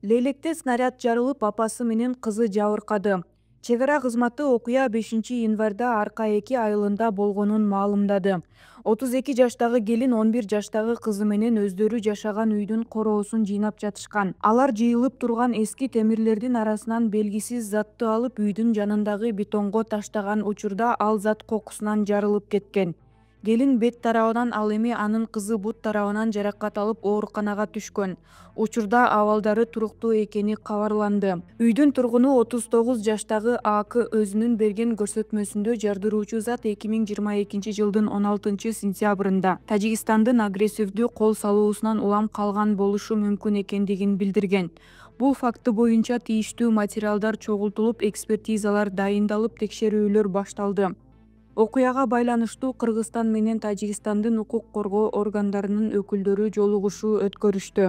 Лейлекте снаряд жарылып, апасы менен кызы жабыркады. Чек ара кызматы окуя 5 январда Арка-2 айылында болгонун маалымдады. 32 жаштагы келин 11 жаштагы кызы менен өздөрү жашаган үйдүн короосун жыйнап жатышкан. Алар жыйылып турган эски темирлердин арасынан белгисиз затты алып үйдүн жанындагы бетонго таштаган учурда ал зат кокусунан жарылып кеткен. Келин бет тарабынан, ал эми анын кызы бут тарабынан жаракат алып ооруканага түшкөн. Учурда абалдары туруктуу экени кабарланды. Үйдүн тургуну 39 жаштагы АК өзүнүн берген көрсөтмөсүндө жардыруучу зат 2022 жылдын 16 сентябрында Тажикстандын агрессивдүү кол салуусунан улам калган болушу мүмкүн экендигин билдирген. Бул факты боюнча тийиштүү материалдар чогултулуп, экспертизалар дайындалып, текшерүүлөр башталды. Окуяга байланыштуу Кыргызстан менен Тажикстандын укук коргоо органдарынын өкүлдөрү жолугушуу өткөрүштү.